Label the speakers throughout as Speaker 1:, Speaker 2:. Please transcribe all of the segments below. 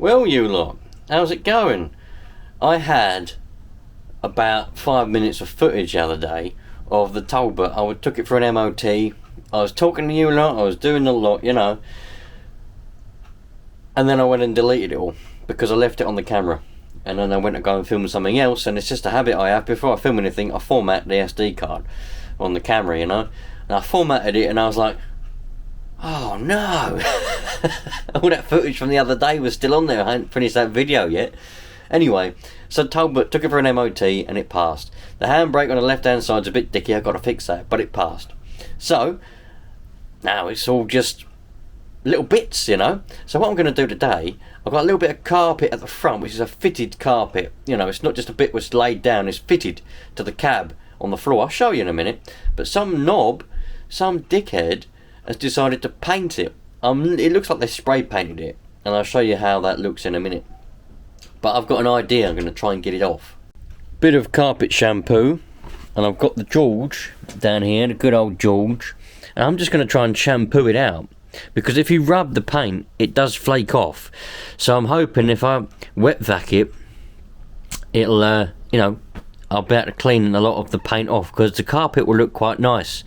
Speaker 1: Well, you lot, how's it going? I had about 5 minutes of footage the other day of the Talbot. I took it for an MOT. I was talking to you lot, I was doing a lot, you know. And then I went and deleted it all because I left it on the camera. And then I went to go and film something else, and it's just a habit I have. Before I film anything, I format the SD card on the camera, you know. And I formatted it and I was like, oh no. All that footage from the other day was still on there. I hadn't finished that video yet. Anyway, so Talbot took it for an MOT and it passed. The handbrake on the left hand side's a bit dicky, I've got to fix that, but it passed. So now it's all just little bits, you know. So what I'm going to do today, I've got a little bit of carpet at the front, which is a fitted carpet. You know, it's not just a bit was laid down, it's fitted to the cab on the floor. I'll show you in a minute. But some knob, some dickhead has decided to paint it. It looks like they spray painted it, and I'll show you how that looks in a minute. But I've got an idea, I'm going to try and get it off. Bit of carpet shampoo, and I've got the George down here, the good old George, and I'm just going to try and shampoo it out, because if you rub the paint it does flake off. So I'm hoping if I wet vac it, it'll you know, I'll be able to clean a lot of the paint off, because the carpet will look quite nice.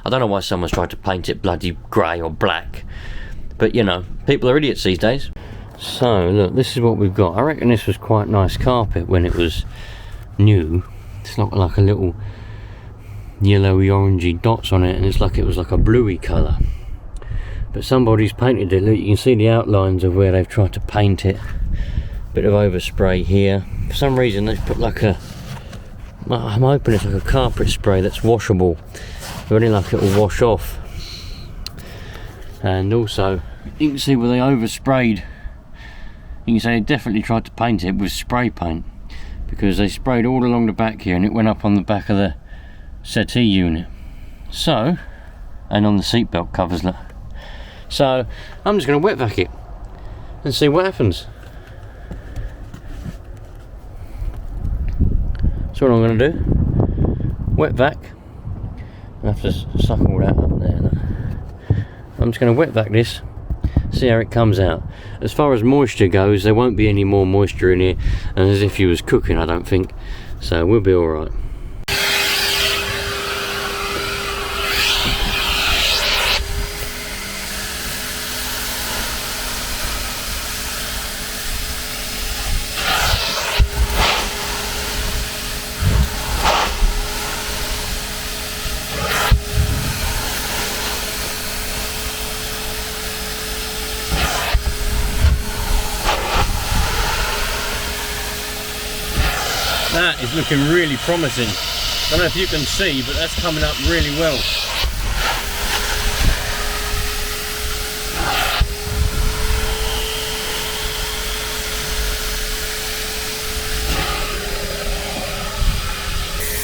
Speaker 1: I don't know why someone's tried to paint it bloody grey or black, but you know, people are idiots these days. So look, this is what we've got. I reckon this was quite nice carpet when it was new. It's not like a little yellowy orangey dots on it, and it's like it was like a bluey colour. But somebody's painted it. Look, you can see the outlines of where they've tried to paint it. Bit of overspray here. For some reason they've put like a, I'm hoping it's like a carpet spray that's washable. Really like it will wash off. And also you can see where they oversprayed. You can say they definitely tried to paint it with spray paint, because they sprayed all along the back here and it went up on the back of the settee unit. So, and on the seatbelt covers, look. So I'm just going to wet vac it and see what happens. So what I'm going to do, wet vac. I have to suck all that up there. Look. I'm just going to wet vac this, see how it comes out. As far as moisture goes, there won't be any more moisture in here, and as if you was cooking, I don't think. So we'll be alright. That is looking really promising. I don't know if you can see, but that's coming up really well.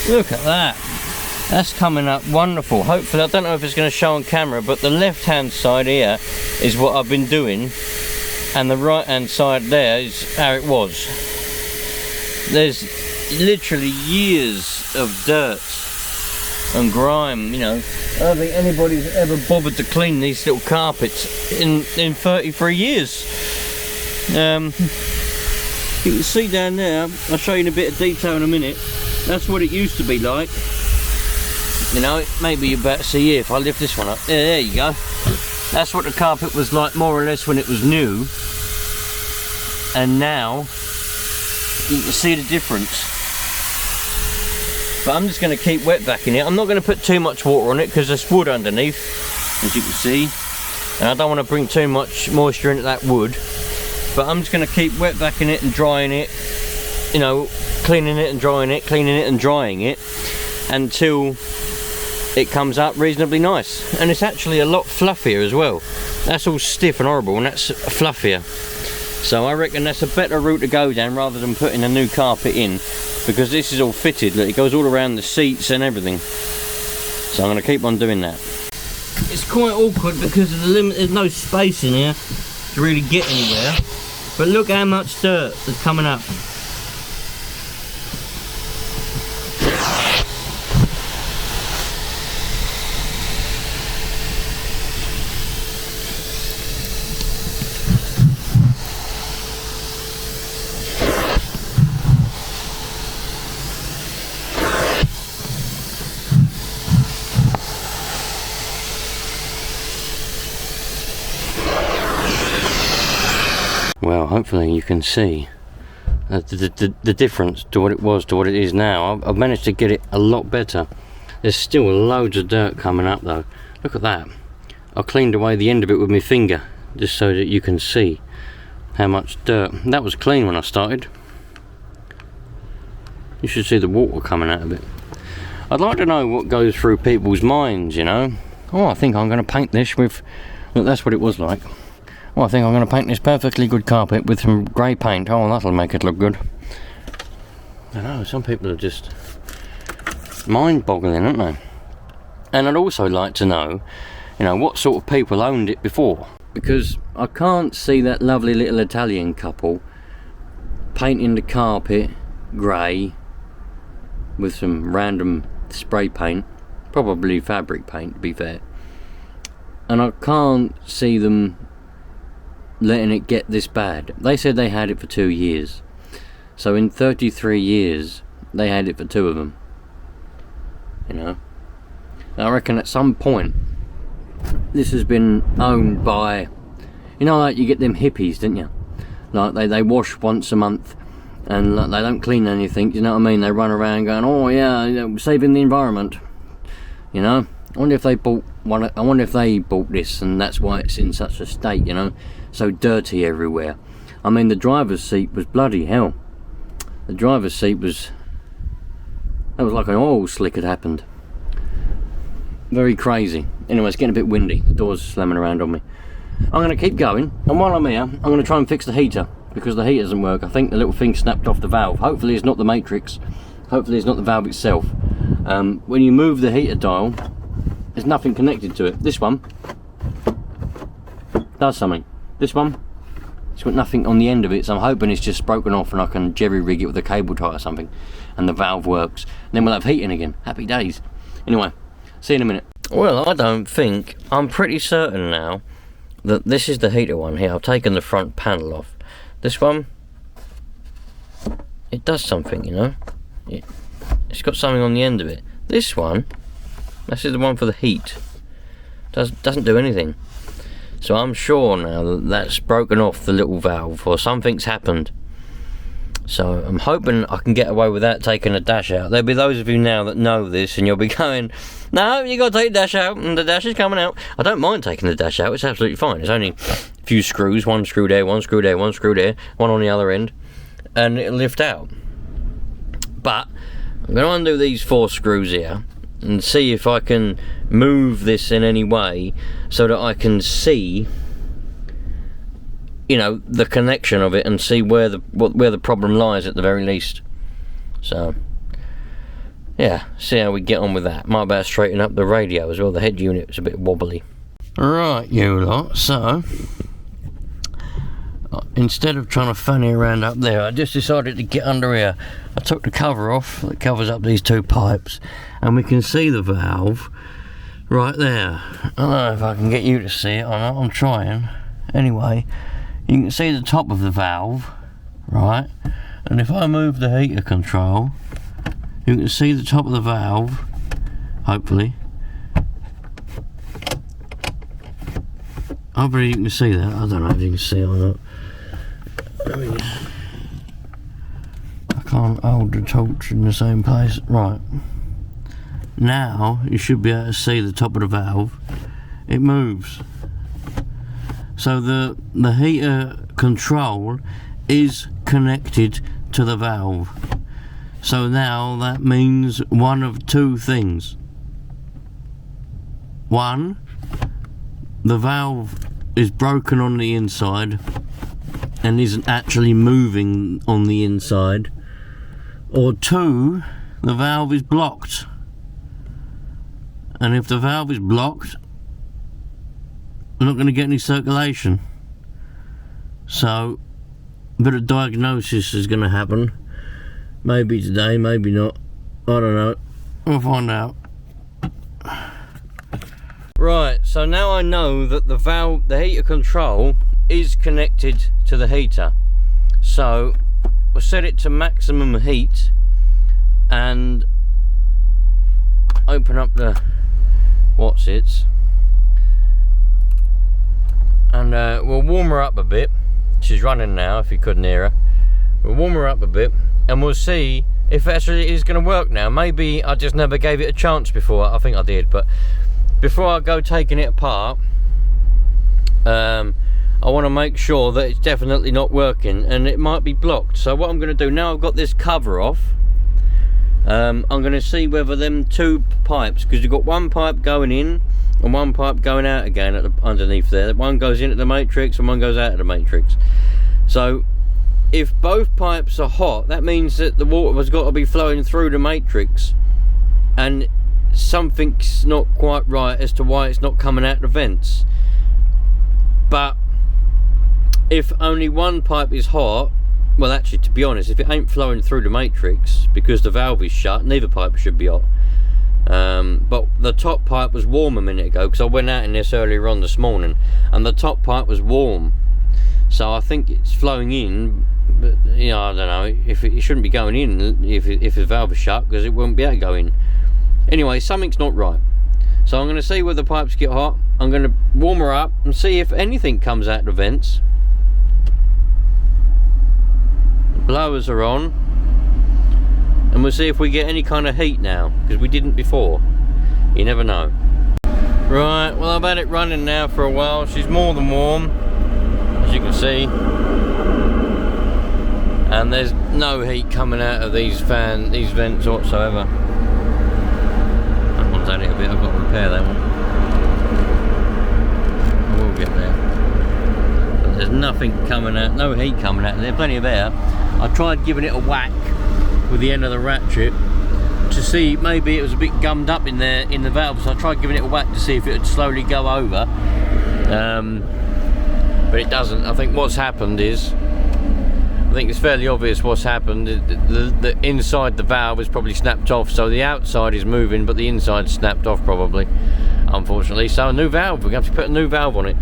Speaker 1: Look at that. That's coming up wonderful. Hopefully, I don't know if it's going to show on camera, but the left hand side here is what I've been doing, and the right hand side there is how it was. There's literally years of dirt and grime, you know. I don't think anybody's ever bothered to clean these little carpets in 33 years. You can see down there, I'll show you in a bit of detail in a minute. That's what it used to be like. You know, maybe you're about to see here if I lift this one up. There you go. That's what the carpet was like more or less when it was new. And now you can see the difference. But I'm just going to keep wet vacking it. I'm not going to put too much water on it because there's wood underneath, as you can see, and I don't want to bring too much moisture into that wood. But I'm just going to keep wet vacking it and drying it, you know, cleaning it and drying it, cleaning it and drying it, until it comes up reasonably nice. And it's actually a lot fluffier as well. That's all stiff and horrible, and that's fluffier. So I reckon that's a better route to go down rather than putting a new carpet in, because this is all fitted. Look, it goes all around the seats and everything. So I'm going to keep on doing that. It's quite awkward because of the limit. There's no space in here to really get anywhere. But look how much dirt is coming up. Well, hopefully you can see the difference to what it was to what it is now. I've managed to get it a lot better. There's still loads of dirt coming up though. Look at that. I cleaned away the end of it with my finger just so that you can see how much dirt. That was clean when I started. You should see the water coming out of it. I'd like to know what goes through people's minds, you know. Oh, I think I'm going to paint this with... Look, that's what it was like. Oh, I think I'm going to paint this perfectly good carpet with some grey paint. Oh, that'll make it look good. I know, some people are just mind-boggling, aren't they? And I'd also like to know, you know, what sort of people owned it before. Because I can't see that lovely little Italian couple painting the carpet grey with some random spray paint, probably fabric paint to be fair, and I can't see them letting it get this bad. They said they had it for 2 years, so in 33 years they had it for 2 of them, you know. And I reckon at some point this has been owned by, you know, like you get them hippies, didn't you, like they wash once a month and like, they don't clean anything, you know what I mean? They run around going, oh yeah, you know, saving the environment, you know. I wonder if they bought one. I wonder if they bought this and that's why it's in such a state, you know, so dirty everywhere. I mean, the driver's seat was bloody hell. The driver's seat was, that was like an oil slick had happened. Very crazy. Anyway, it's getting a bit windy. The door's slamming around on me. I'm going to keep going, and while I'm here, I'm going to try and fix the heater, because the heater doesn't work. I think the little thing snapped off the valve. Hopefully it's not the matrix. Hopefully it's not the valve itself. When you move the heater dial, there's nothing connected to it. This one does something. This one, it's got nothing on the end of it, so I'm hoping it's just broken off and I can jerry rig it with a cable tie or something, and the valve works. And then we'll have heating again. Happy days. Anyway, see you in a minute. Well, I don't think, I'm pretty certain now that this is the heater one here. I've taken the front panel off. This one, it does something, you know. It's got something on the end of it. This one, this is the one for the heat. Doesn't do anything. So I'm sure now that that's broken off the little valve, or something's happened. So I'm hoping I can get away without taking the dash out. There'll be those of you now that know this and you'll be going, no, you got to take the dash out and the dash is coming out. I don't mind taking the dash out, it's absolutely fine. It's only a few screws, one screw there, one screw there, one screw there, one on the other end, and it'll lift out. But I'm going to undo these 4 screws here and see if I can move this in any way so that I can see, you know, the connection of it and see where the problem lies at the very least. So yeah, see how we get on with that. Might better straighten up the radio as well. The head unit was a bit wobbly. Right, you lot, so instead of trying to fanny around up there, I just decided to get under here. I took the cover off that covers up these 2 pipes, and we can see the valve right there. I don't know if I can get you to see it or not, I'm trying. Anyway, you can see the top of the valve, right? And if I move the heater control, you can see the top of the valve, hopefully. Hopefully you can see that. I don't know if you can see it or not. I can't hold the torch in the same place. Right. Now you should be able to see the top of the valve. It moves. So the heater control is connected to the valve. So now that means one of 2 things. 1, the valve is broken on the inside and isn't actually moving on the inside, or 2, the valve is blocked. And if the valve is blocked, we're not going to get any circulation. So a bit of diagnosis is going to happen. Maybe today, maybe not. I don't know. We'll find out. Right, so now I know that the valve, the heater control, is connected to the heater. So we'll set it to maximum heat and open up the what's-its, and we'll warm her up a bit. she's running now, if you couldn't hear her. We'll warm her up a bit and we'll see if actually it is going to work now. Maybe I just never gave it a chance before. I think I did, but before I go taking it apart, I want to make sure that it's definitely not working, and it might be blocked. So what I'm going to do now, I've got this cover off, I'm going to see whether them two pipes, because you've got one pipe going in and one pipe going out again at the, underneath there. One goes in at the matrix and one goes out of the matrix. So if both pipes are hot, that means that the water has got to be flowing through the matrix, and something's not quite right as to why it's not coming out the vents. But if only one pipe is hot, well, actually, to be honest, if it ain't flowing through the matrix because the valve is shut, neither pipe should be hot. But the top pipe was warm a minute ago, because I went out in this earlier on this morning, and the top pipe was warm. So I think it's flowing in, but you know, I don't know if it shouldn't be going in if the valve is shut, because it won't be able to go in. Anyway, something's not right. So I'm going to see where the pipes get hot. I'm going to warm her up and see if anything comes out the vents. The blowers are on, and we'll see if we get any kind of heat now, because we didn't before. You never know. Right, well, I've had it running now for a while. She's more than warm, as you can see, and there's no heat coming out of these vents whatsoever. That one's had it a bit. I've got to repair that one. I will get there. But there's nothing coming out, no heat coming out. There's plenty of air. I tried giving it a whack with the end of the ratchet to see, maybe it was a bit gummed up in there in the valve, so I tried giving it a whack to see if it would slowly go over, but it doesn't. I think what's happened is, I think it's fairly obvious what's happened. The inside the valve is probably snapped off, so the outside is moving but the inside snapped off probably, unfortunately. So a new valve, we're going to have to put a new valve on it,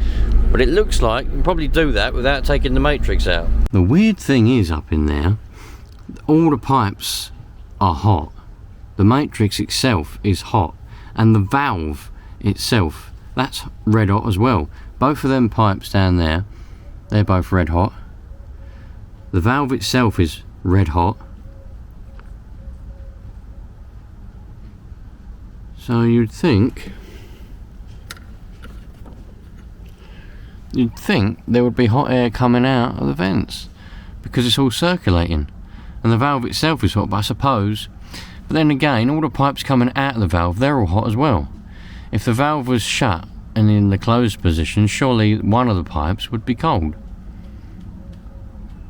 Speaker 1: but it looks like you can probably do that without taking the matrix out. The weird thing is, up in there, all the pipes are hot. The matrix itself is hot, and the valve itself, that's red hot as well. Both of them pipes down there, they're both red hot. The valve itself is red hot. So you'd think there would be hot air coming out of the vents, because it's all circulating, and the valve itself is hot. But I suppose, but then again, all the pipes coming out of the valve, they're all hot as well. If the valve was shut and in the closed position, surely one of the pipes would be cold.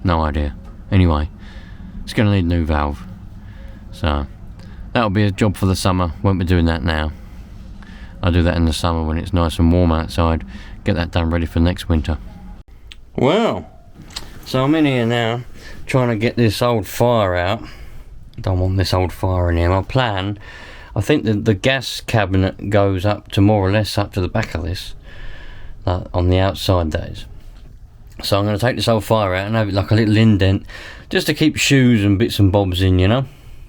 Speaker 1: No idea. Anyway, it's going to need a new valve, so that'll be a job for the summer. Won't be doing that now. I'll do that in the summer when it's nice and warm outside. Get that done ready for next winter. Well, so I'm in here now trying to get this old fire out. Don't want this old fire in here. My plan, I think that the gas cabinet goes up to more or less up to the back of this, on the outside that is. So I'm going to take this old fire out and have it like a little indent, just to keep shoes and bits and bobs in, you know.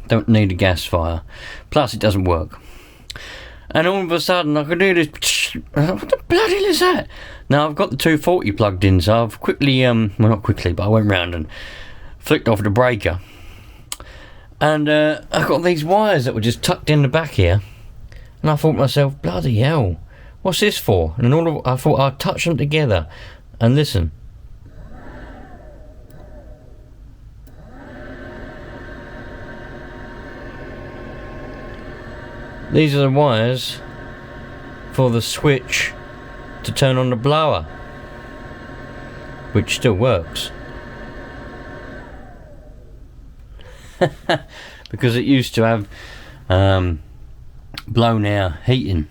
Speaker 1: Don't need a gas fire. Plus it doesn't work. And all of a sudden I could do this. What the bloody hell is that? Now I've got the 240 plugged in, so I've quickly, well not quickly, but I went round and flicked off the breaker. And I got these wires that were just tucked in the back here. And I thought to myself, bloody hell, what's this for? And I thought I'd touch them together. And listen. These are the wires for the switch to turn on the blower, which still works. Because it used to have blown air heating.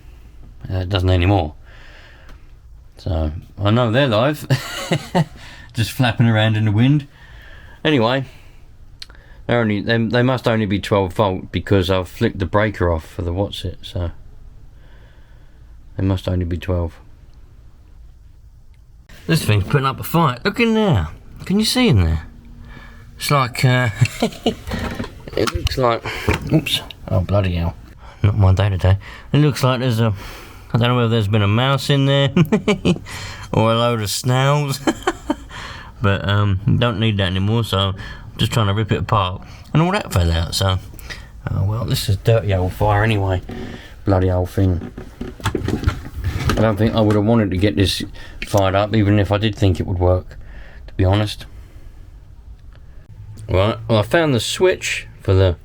Speaker 1: It doesn't anymore. So I know they're live. Just flapping around in the wind. Anyway, they must only be 12 volt, because I've flicked the breaker off for the what's-it, so they must only be 12. This thing's putting up a fight. Look in there. Can you see in there? It's like it looks like, oops, oh bloody hell, not my day today. It looks like there's I don't know whether there's been a mouse in there or a load of snails. but don't need that anymore, so I'm just trying to rip it apart, and all that fell out. So well, this is dirty old fire anyway, bloody old thing. I don't think I would have wanted to get this fired up, even if I did think it would work, to be honest. Right, well, I found the switch for the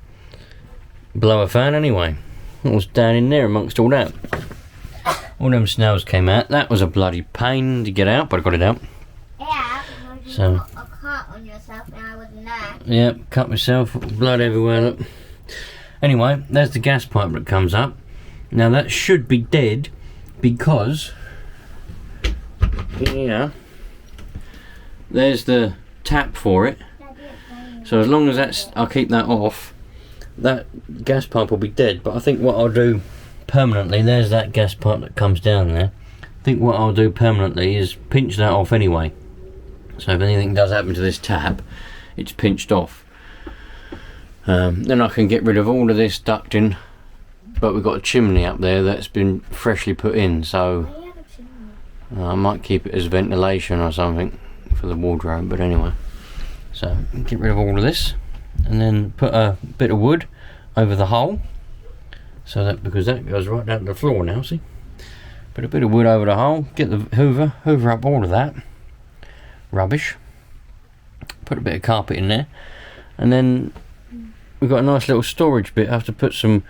Speaker 1: blower fan anyway. It was down in there amongst all that. All them snails came out. That was a bloody pain to get out, but I got it out.
Speaker 2: Yeah,
Speaker 1: so
Speaker 2: you got a cut on yourself and I wasn't there.
Speaker 1: Yep, cut myself, blood everywhere, look. Anyway, there's the gas pipe that comes up. Now that should be dead, because yeah, there's the tap for it. So as long as that's, I'll keep that off, that gas pipe will be dead. But I think what I'll do permanently, there's that gas pipe that comes down there. I think what I'll do permanently is pinch that off anyway. So if anything does happen to this tap, it's pinched off. Then I can get rid of all of this ducting. But we've got a chimney up there that's been freshly put in, so I might keep it as ventilation or something for the wardrobe. But anyway, so get rid of all of this, and then put a bit of wood over the hole, so that, because that goes right down to the floor now, see? Put a bit of wood over the hole, get the hoover up all of that rubbish, put a bit of carpet in there, and then we've got a nice little storage bit. I have to put some,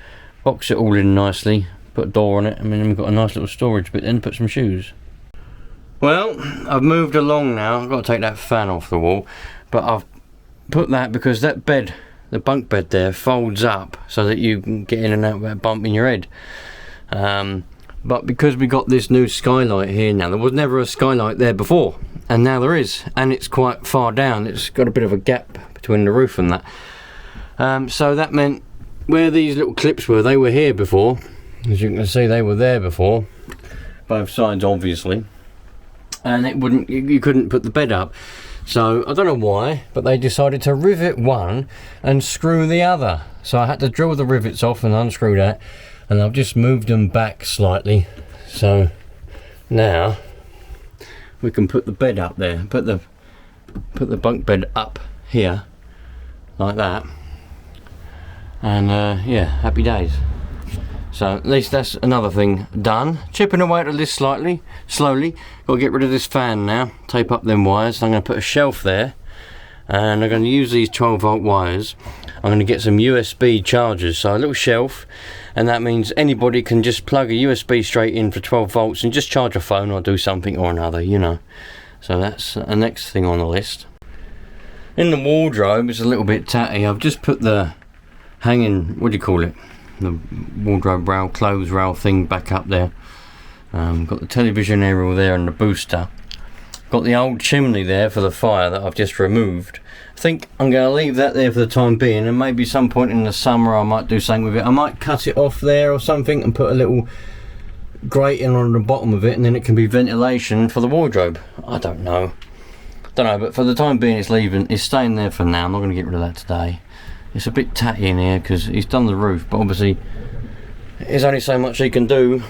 Speaker 1: box it all in nicely, put a door on it, and then we've got a nice little storage bit, then put some shoes. Well, I've moved along now. I've got to take that fan off the wall, but I've put that because that bed, the bunk bed there, folds up so that you can get in and out without bumping your head. But because we got this new skylight here now, there was never a skylight there before, and now there is, and it's quite far down. It's got a bit of a gap between the roof and that. So that meant where these little clips were, they were here before. As you can see, they were there before, both sides obviously, and it wouldn't, you couldn't put the bed up. So I don't know why, but they decided to rivet one and screw the other. So I had to drill the rivets off and unscrew that, and I've just moved them back slightly. So now we can put the bed up there, put the bunk bed up here like that, and yeah, happy days. So at least that's another thing done. Chipping away at this slowly. Got to get rid of this fan now, tape up them wires. I'm going to put a shelf there, and I'm going to use these 12-volt wires. I'm going to get some USB chargers, so a little shelf, and that means anybody can just plug a USB straight in for 12 volts and just charge a phone or do something or another, you know. So that's the next thing on the list. In the wardrobe, it's a little bit tatty. I've just put the hanging, what do you call it, the wardrobe rail, clothes rail thing back up there. Got the television aerial there and the booster. Got the old chimney there for the fire that I've just removed. I think I'm going to leave that there for the time being, and maybe some point in the summer I might do something with it. I might cut it off there or something and put a little grating on the bottom of it, and then it can be ventilation for the wardrobe. I don't know, but for the time being it's staying there for now. I'm not going to get rid of that today. It's a bit tatty in here because he's done the roof, but obviously there's only so much he can do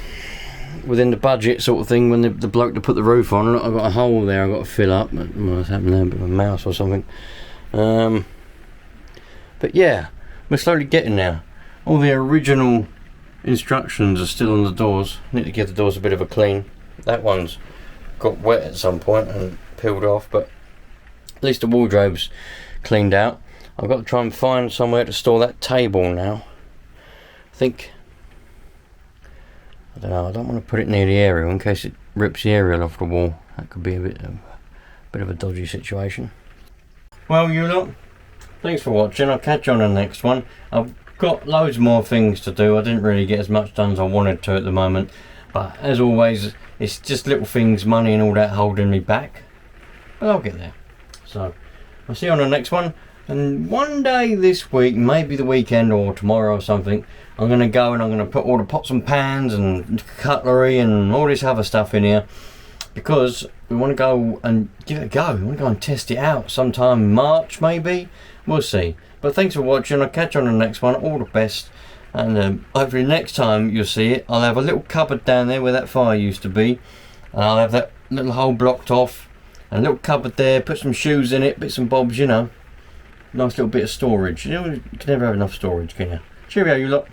Speaker 1: within the budget sort of thing when the bloke to put the roof on. I've got a hole there I've got to fill up. What's happened there? A bit of a mouse or something. But yeah, we're slowly getting there. All the original instructions are still on the doors. Need to give the doors a bit of a clean. That one's got wet at some point and peeled off, but at least the wardrobe's cleaned out. I've got to try and find somewhere to store that table now. I think, I don't know, I don't want to put it near the aerial in case it rips the aerial off the wall. That could be a bit of a dodgy situation. Well, you lot, thanks for watching. I'll catch you on the next one. I've got loads more things to do. I didn't really get as much done as I wanted to at the moment, but as always, it's just little things, money and all that, holding me back, but I'll get there. So I'll see you on the next one. And one day this week, maybe the weekend or tomorrow or something, I'm going to go and I'm going to put all the pots and pans and cutlery and all this other stuff in here, because we want to go and give it a go. We want to go and test it out sometime in March maybe. We'll see. But thanks for watching. I'll catch you on the next one. All the best. And hopefully next time you'll see it, I'll have a little cupboard down there where that fire used to be. And I'll have that little hole blocked off. And a little cupboard there, put some shoes in it, bits and bobs, you know. Nice little bit of storage. You know, you can never have enough storage, can you? Cheerio, you lot.